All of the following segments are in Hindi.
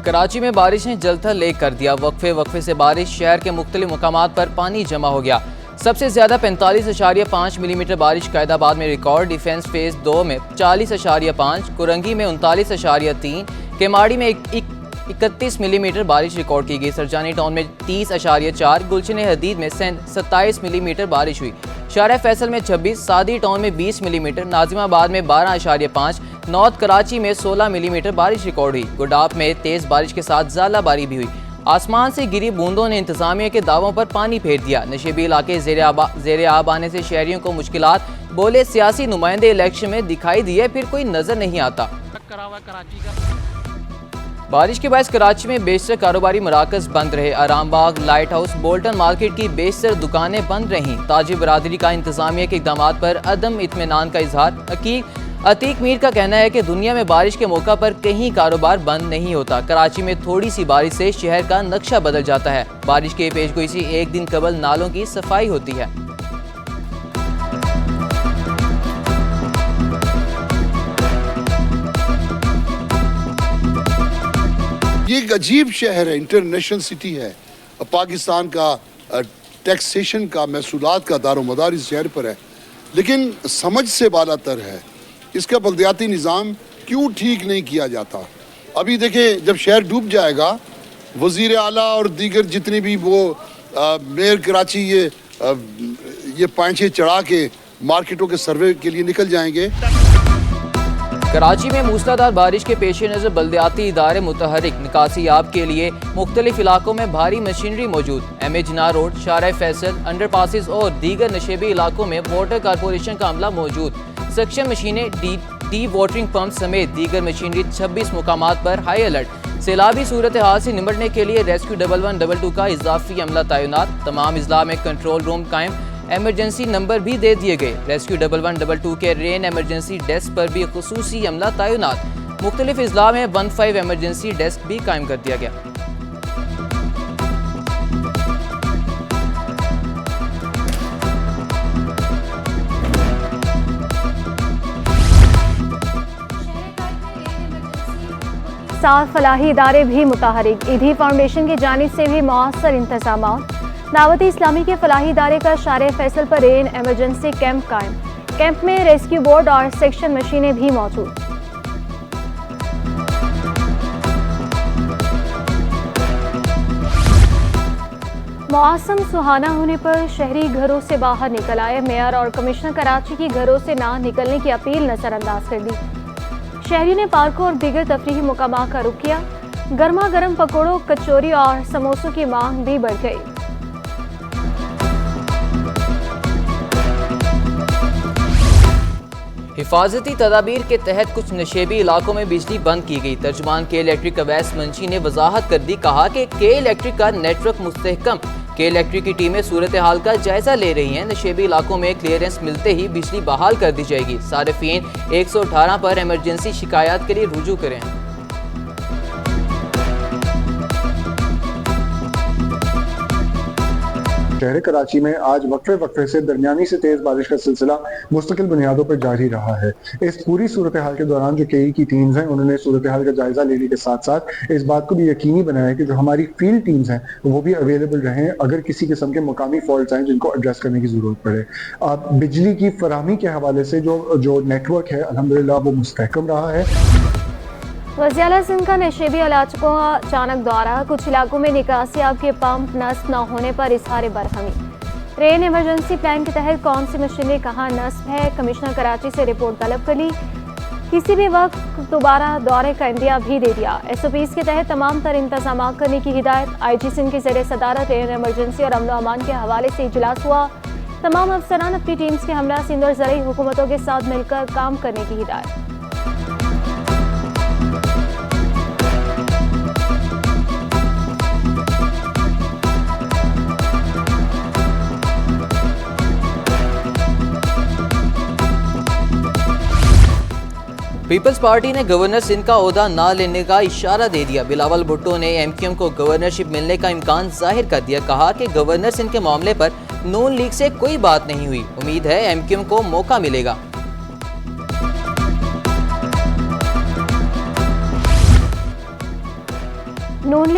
कराची में बारिश ने जलथल लेक कर दिया। वक्फे से बारिश, शहर के मुख्तलिफ मकामात पर पानी जमा हो गया। सबसे ज्यादा 45.5 मिलीमीटर बारिश कैदाबाद में रिकॉर्ड। डिफेंस फेज 2 में 40.5, कुरंगी में 39.3, केमाड़ी में 31 मिलीमीटर बारिश रिकॉर्ड की गई। सरजानी टाउन में 30.4, गुलशन हदीद में 27 मिलीमीटर बारिश हुई। शारा फैसल में 26, सादी टाउन में 20 मिलीमीटर, नाजिमाबाद में 12.5, नॉर्थ कराची में 16 मिलीमीटर बारिश रिकॉर्ड हुई। गुडाप में तेज बारिश के साथ ज़ालाबारी भी हुई। आसमान से गिरी बूंदों ने इंतजामिया के दावों पर पानी फेर दिया। नशेबी इलाके ज़ेरे आब आने से शहरियों को मुश्किलात। बोले सियासी नुमाइंदे इलेक्शन में दिखाई दिए, फिर कोई नजर नहीं आता। बारिश के बायस कराची में बेशतर कारोबारी मराकज बंद रहे। Arambagh, light house, Bolton market की बेशतर दुकानें बंद रहीं। ताजिर बरादरी का इंतजामिया के इकदाम पर अदम इत्मीनान का इजहार। अतीक मीर का कहना है कि दुनिया में बारिश के मौका पर कहीं कारोबार बंद नहीं होता। कराची में थोड़ी सी बारिश से शहर का नक्शा बदल जाता है। बारिश के पेशगोई से एक दिन कबल नालों की सफाई होती है। ये एक अजीब शहर है, इंटरनेशनल सिटी है। पाकिस्तान का टैक्सेशन का, महसूलात का दारोमदार इस शहर पर है, लेकिन समझ से बालातर है। इसका बल्दियाती निज़ाम क्यों ठीक नहीं किया जाता? अभी देखें, जब शहर डूब जाएगा, वज़ीर आला और दीगर जितने भी वो मेयर कराची ये पांचे चढ़ा के मार्केटों के सर्वे के लिए निकल जाएंगे। कराची में मूसलाधार बारिश के पेश नज़र बल्दियाती इदारे मुतहरिक। निकासी याब के लिए मुख्तलिफ इलाकों में भारी मशीनरी मौजूद। एम ए जिनार रोड, शारा फैसल, अंडरपासिस और दीगर नशेबी इलाकों में वाटर कारपोरेशन का अमला मौजूद। सक्शन मशीनें, डी वाटरिंग पंप समेत दीगर मशीनरी 26 मुकामात पर हाई अलर्ट। सैलाबी सूरत हाल से निपटने के लिए रेस्क्यू 1112 का इजाफी अमला तैनात। तमाम इजला में कंट्रोल रूम कायम। एमरजेंसी नंबर भी दे दिए गए। रेस्क्यू 1112 के रेन एमरजेंसी डेस्क पर भी खुसूसी अमला तैनात। मुख्तलिफ इजला में 15 एमरजेंसी डेस्क भी कायम कर दिया गया। सात फलाही इदारे भी मुतहरिक। ईदी फाउंडेशन की जानिब से भी मौसर इंतजाम। दावत इस्लामी के फलाही इदारे का शारे फैसल पर रेन एमरजेंसी कैंप कायम। कैंप में रेस्क्यू बोर्ड और सेक्शन मशीनें भी मौजूद। मौसम सुहाना होने पर शहरी घरों से बाहर निकल आए। मेयर और कमिश्नर कराची की घरों से ना निकलने की अपील नजरअंदाज कर दी। शहरियों ने पार्कों और दीगर तफरीही मुकामात का रुख किया। गर्मा गर्म पकौड़ों, कचौरी और समोसों की मांग भी बढ़ गई। हिफाजती तदाबीर के तहत कुछ नशेबी इलाकों में बिजली बंद की गई। तर्जुमान के इलेक्ट्रिक अवैस मंशी ने वजाहत कर दी। कहा कि के इलेक्ट्रिक का नेटवर्क मुस्तहकम। के इलेक्ट्रिक की टीमें सूरत हाल का जायजा ले रही हैं। नशेबी इलाकों में क्लियरेंस मिलते ही बिजली बहाल कर दी जाएगी। सारिफीन 118 पर इमरजेंसी शिकायत के लिए रुजू करें। शहर कराची में आज वक्फे से दरमियानी से तेज बारिश का सिलसिला मुस्तकिल बुनियादों पर जारी रहा है। इस पूरी सूरत हाल के दौरान जो केई की टीम्स हैं, उन्होंने सूरत हाल का जायजा लेने के साथ साथ इस बात को भी यकीनी बनाया कि जो हमारी फील्ड टीम्स हैं वो भी अवेलेबल रहें अगर किसी किस्म के मुकामी फॉल्ट आए जिनको एड्रेस करने की जरूरत पड़े। बिजली की फराहमी के हवाले से जो नेटवर्क है अल्हम्दुलिल्लाह वो मुस्तहकम रहा है। वज़ीर आला सिंध का नशेबी इलाकों का अचानक दौरा। कुछ इलाकों में निकासियाब के पंप नस्ब न होने पर इजहार बरहमी। रेन इमरजेंसी प्लान के तहत कौन सी मशीनें कहाँ नस्ब है, कमिश्नर कराची से रिपोर्ट तलब कर ली। किसी भी वक्त दोबारा दौरे का इंदिया भी दे दिया। SOPs के तहत तमाम तर इंतजाम करने की हिदायत। IG सिंध की ज़ेरे सदारत रेन इमरजेंसी और अमन अमान के हवाले से इजलास हुआ। तमाम अफसरान अपनी टीम्स के हमरा सिंध और ज़रूरी हुकूमतों के साथ मिलकर काम करने की हिदायत। पीपल्स पार्टी ने गवर्नर सिंध का ओहदा न लेने का इशारा दे दिया। बिलावल भुट्टो ने MQM को गवर्नरशिप मिलने का इम्कान जाहिर कर दिया। कहा कि गवर्नर सिंध के मामले पर नून लीग से कोई बात नहीं हुई। उम्मीद है MQM को मौका मिलेगा।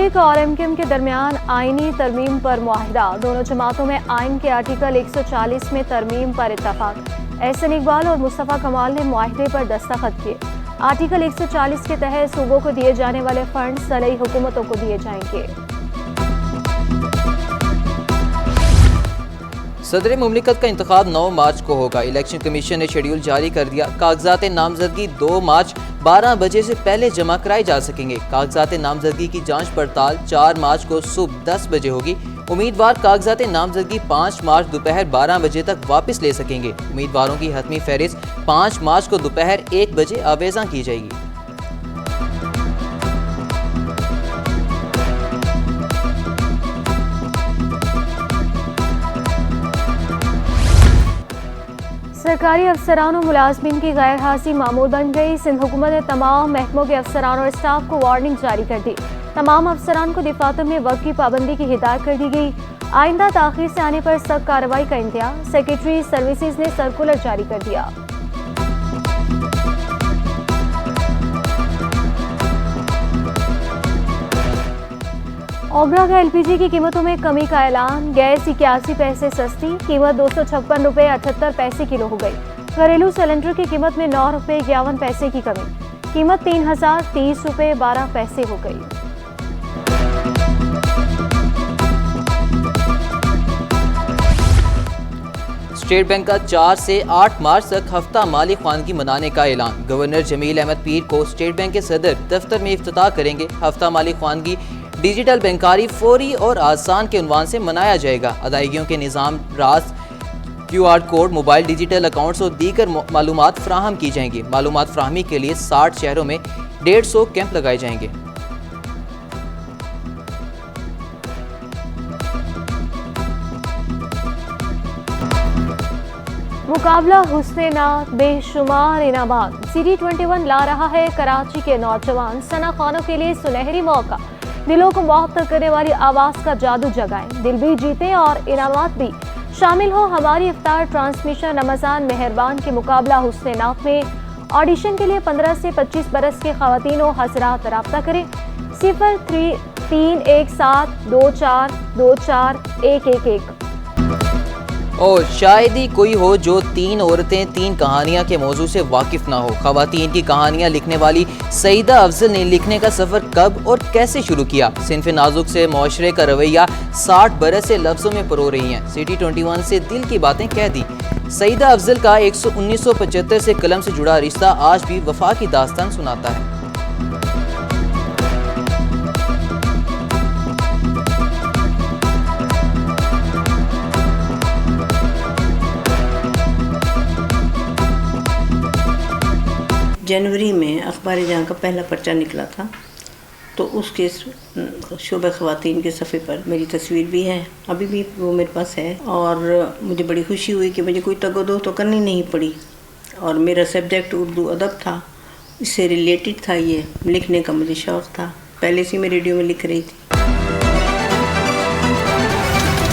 तबलीग और एमकेएम के दरमियान आईनी तरमीम पर मुआहिदा। दोनों जमातों में आइन के आर्टिकल 140 में तरमीम पर इत्तफाक। एहसन इकबाल और मुस्तफ़ा कमाल ने मुआहिदे पर दस्तखत किए। आर्टिकल 140 के तहत सूबों को दिए जाने वाले फंड सलई हुकूमतों को दिए जाएंगे। सदर मुमलिकत का इंतखाब 9 मार्च को होगा। इलेक्शन कमीशन ने शेड्यूल जारी कर दिया। कागजात नामजदगी 2 मार्च 12 बजे से पहले जमा कराए जा सकेंगे। कागजात नामजदगी की जांच पड़ताल 4 मार्च को सुबह 10 बजे होगी। उम्मीदवार कागजात नामजदगी 5 मार्च दोपहर 12 बजे तक वापस ले सकेंगे। उम्मीदवारों की हतमी फहरिस्त 5 मार्च को दोपहर 1 बजे आवेज़ा की जाएगी। सरकारी अफसरान और मुलाजमीन की गैर हाजिरी मामूल बन गई। सिंध हुकूमत ने तमाम महकमों के अफसरान और स्टाफ को वार्निंग जारी कर दी। तमाम अफसरान को दफातर में वक्त की पाबंदी की हिदायत कर दी गई। आइंदा ताखीर से आने पर सख्त कार्रवाई का इंतहा। सेक्रेटरी सर्विसेज ने सर्कुलर जारी कर दिया। ओबरा का एलपीजी की कीमतों में कमी का ऐलान। गैस 81 पैसे सस्ती, कीमत 256 रुपये 78 पैसे किलो हो गई। घरेलू सिलेंडर की कीमत में 9 रुपये 51 पैसे की कमी, कीमत 3030 रुपये 12 पैसे हो गई। स्टेट बैंक का 4 से 8 मार्च तक हफ्ता माली ख्वानगी मनाने का ऐलान। गवर्नर जमील अहमद पीर को स्टेट बैंक के सदर दफ्तर में इफ्तिताह करेंगे। हफ्ता माली ख्वानगी डिजिटल बैंकारी फौरी और आसान के उन्वान से मनाया जाएगा। अदायगियों के निज़ाम रास QR code, mobile digital accounts और दीगर मालूमात फराहम की जाएंगी। मालूमात फराहमी के लिए 60 शहरों में 150 कैंप लगाए जाएंगे। मुकाबला हुस्न-ए-नात बेशुमार इनामात। CD21 ला रहा है कराची के नौजवान सना खानों के लिए सुनहरी मौका। दिलों को मुअत्तर करने वाली आवाज़ का जादू जगाएं, दिल भी जीतें और इनामात भी। शामिल हो हमारी इफ्तार ट्रांसमिशन रमज़ान मेहरबान के मुकाबला हुस्न-ए-नात में। ऑडिशन के लिए 15 से 25 बरस के ख़वातीन व हज़रात रब्ता करें। 031724241111। और शायद ही कोई हो जो 3 औरतें 3 कहानियाँ के मौजू से वाकिफ़ ना हो। ख़वातीन की कहानियाँ लिखने वाली सईदा अफजल ने लिखने का सफ़र कब और कैसे शुरू किया। सिनफ नाजुक से मुआशरे का रवैया 60 बरस से लफ्ज़ों में परो रही हैं। CD21 से दिल की बातें कह दी। सईदा अफजल का 1975 से कलम से जुड़ा रिश्ता आज भी वफा की दास्तान सुनाता है। जनवरी में अखबार जहाँ का पहला पर्चा निकला था, तो उसके शोबे ख़वातीन के सफ़े पर मेरी तस्वीर भी है, अभी भी वो मेरे पास है। और मुझे बड़ी खुशी हुई कि मुझे कोई तगोदो तो करनी नहीं पड़ी। और मेरा सब्जेक्ट उर्दू अदब था, इससे रिलेटेड था, ये लिखने का मुझे शौक़ था, पहले से मैं रेडियो में लिख रही थी।